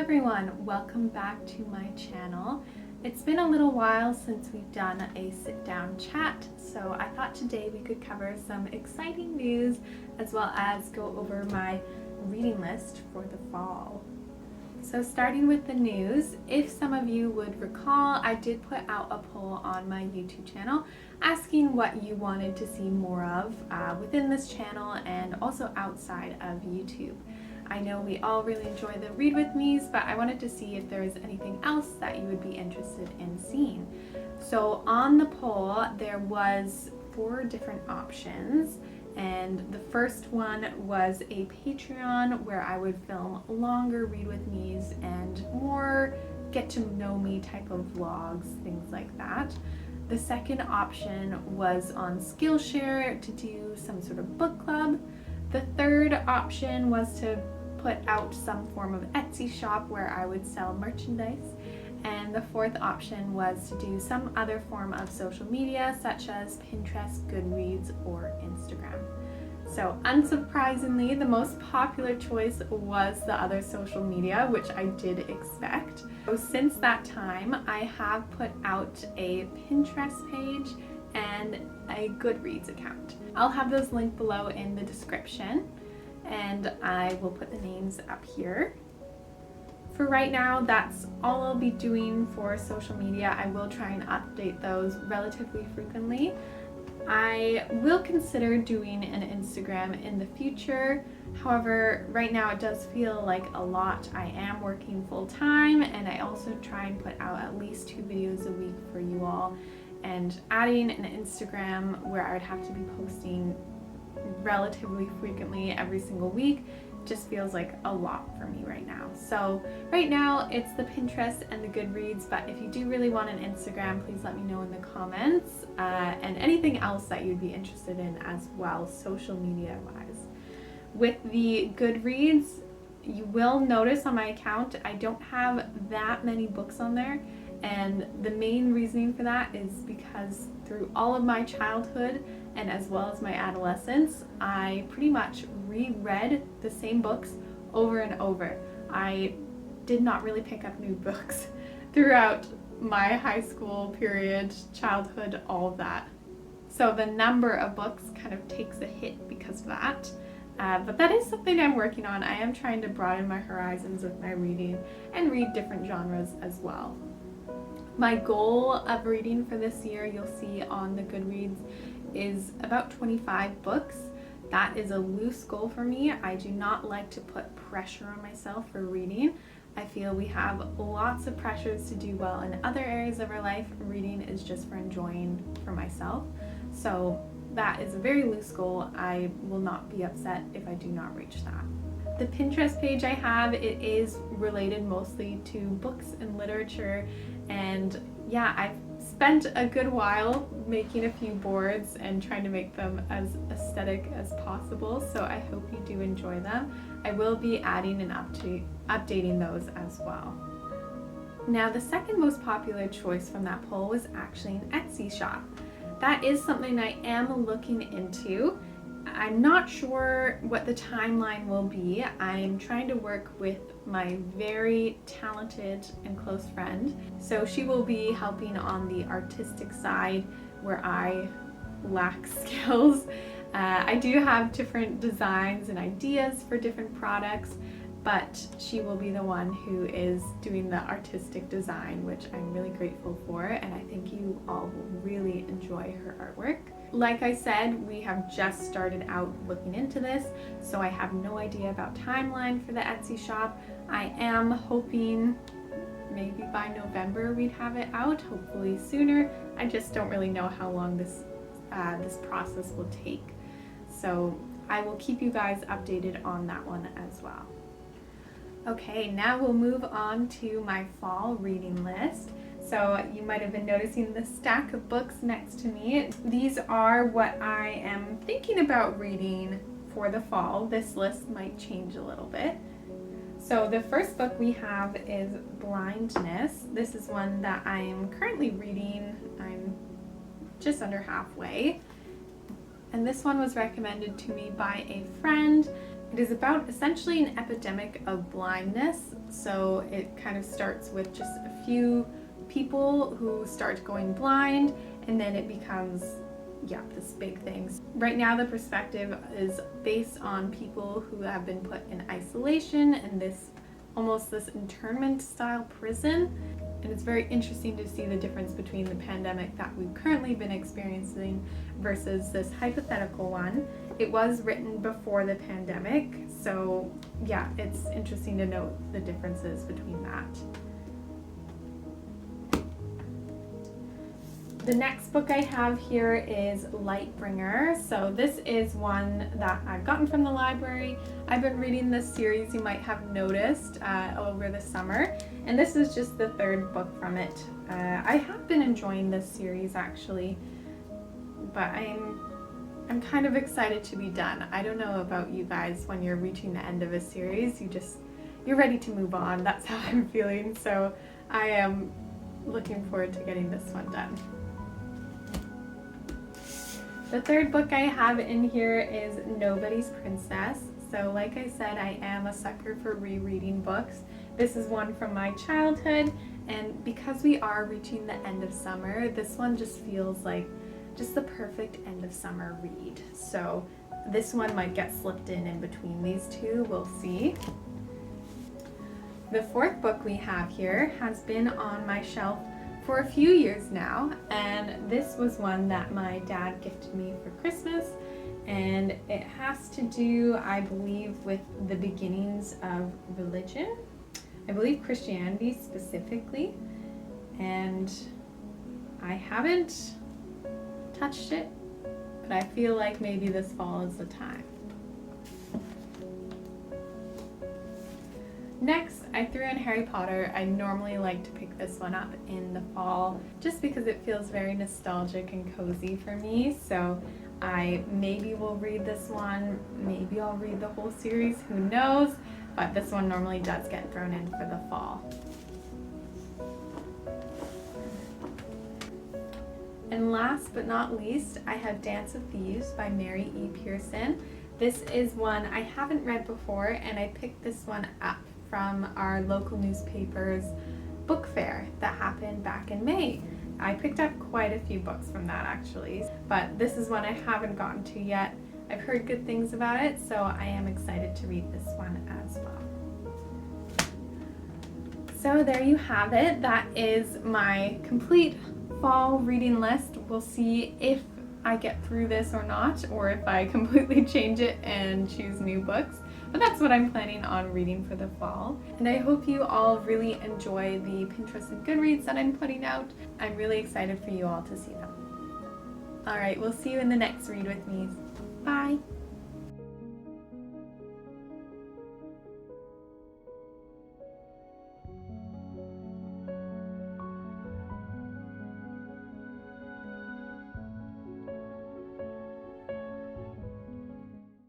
everyone, welcome back to my channel. It's been a little while since we've done a sit-down chat, so I thought today we could cover some exciting news as well as go over my reading list for the fall. So starting with the news, if some of you would recall, I did put out a poll on my YouTube channel asking what you wanted to see more of within this channel and also outside of YouTube. I know we all really enjoy the read with me's, but I wanted to see if there was anything else that you would be interested in seeing. So on the poll, there was 4 different options, and the first one was a Patreon where I would film longer read with me's and more get to know me type of vlogs, things like that. The second option was on Skillshare to do some sort of book club. The third option was to put out some form of Etsy shop where I would sell merchandise. And the fourth option was to do some other form of social media such as Pinterest, Goodreads, or Instagram. So unsurprisingly, the most popular choice was the other social media, which I did expect. So since that time, I have put out a Pinterest page and a Goodreads account. I'll have those linked below in the description, and I will put the names up here. For right now, that's all I'll be doing for social media. I will try and update those relatively frequently. I will consider doing an Instagram in the future. However, right now it does feel like a lot. I am working full time, and I also try and put out at least 2 videos a week for you all. And adding an Instagram where I would have to be posting relatively frequently every single week just feels like a lot for me right now. So right now it's the Pinterest and the Goodreads, but if you do really want an Instagram, please let me know in the comments, and anything else that you'd be interested in as well, social media wise. With the Goodreads, you will notice on my account I don't have that many books on there, and the main reasoning for that is because through all of my childhood and as well as my adolescence, I pretty much reread the same books over and over. I did not really pick up new books throughout my high school period, childhood, all of that. So the number of books kind of takes a hit because of that. But that is something I'm working on. I am trying to broaden my horizons with my reading and read different genres as well. My goal of reading for this year, you'll see on the Goodreads, is about 25 books. That is a loose goal for me. I do not like to put pressure on myself for reading. I feel we have lots of pressures to do well in other areas of our life. Reading is just for enjoying for myself. So that is a very loose goal. I will not be upset if I do not reach that. The Pinterest page I have, it is related mostly to books and literature, and yeah, I've spent a good while making a few boards and trying to make them as aesthetic as possible, so I hope you do enjoy them. I will be adding and updating those as well. Now, the second most popular choice from that poll was actually an Etsy shop. That is something I am looking into. I'm not sure what the timeline will be. I'm trying to work with my very talented and close friend. So she will be helping on the artistic side where I lack skills. I do have different designs and ideas for different products, but she will be the one who is doing the artistic design, which I'm really grateful for, and I think you all will really enjoy her artwork. Like I said, we have just started out looking into this, so I have no idea about timeline for the Etsy shop. I am hoping maybe by November we'd have it out, hopefully sooner. I just don't really know how long this process will take. So I will keep you guys updated on that one as well. Okay, now we'll move on to my fall reading list. So you might have been noticing the stack of books next to me. These are what I am thinking about reading for the fall. This list might change a little bit. So the first book we have is Blindness. This is one that I am currently reading. I'm just under halfway. And this one was recommended to me by a friend. It is about essentially an epidemic of blindness. So it kind of starts with just a few people who start going blind, and then it becomes, yeah, this big thing. Right now the perspective is based on people who have been put in isolation in this almost this internment style prison. And it's very interesting to see the difference between the pandemic that we've currently been experiencing versus this hypothetical one. It was written before the pandemic, so yeah, it's interesting to note the differences between that. The next book I have here is Lightbringer. So this is one that I've gotten from the library. I've been reading this series, you might have noticed, over the summer. And this is just the third book from it. I have been enjoying this series actually, but I'm kind of excited to be done. I don't know about you guys, when you're reaching the end of a series, you're ready to move on. That's how I'm feeling. So I am looking forward to getting this one done. The third book I have in here is Nobody's Princess. So like I said, I am a sucker for rereading books. This is one from my childhood, and because we are reaching the end of summer, this one just feels like just the perfect end of summer read. So this one might get slipped in between these two, we'll see. The fourth book we have here has been on my shelf for a few years now, and this was one that my dad gifted me for Christmas, and it has to do, I believe, with the beginnings of religion. I believe Christianity specifically, and I haven't touched it, but I feel like maybe this fall is the time. Next, I threw in Harry Potter. I normally like to pick this one up in the fall just because it feels very nostalgic and cozy for me. So I maybe will read this one, maybe I'll read the whole series, who knows, but this one normally does get thrown in for the fall. And last but not least, I have Dance of Thieves by Mary E. Pearson. This is one I haven't read before, and I picked this one up from our local newspaper's book fair that happened back in May. I picked up quite a few books from that actually, but this is one I haven't gotten to yet. I've heard good things about it, so I am excited to read this one as well. So there you have it. That is my complete fall reading list. We'll see if I get through this or not, or if I completely change it and choose new books. But that's what I'm planning on reading for the fall. And I hope you all really enjoy the Pinterest and Goodreads that I'm putting out. I'm really excited for you all to see them. Alright, we'll see you in the next read with me. Bye!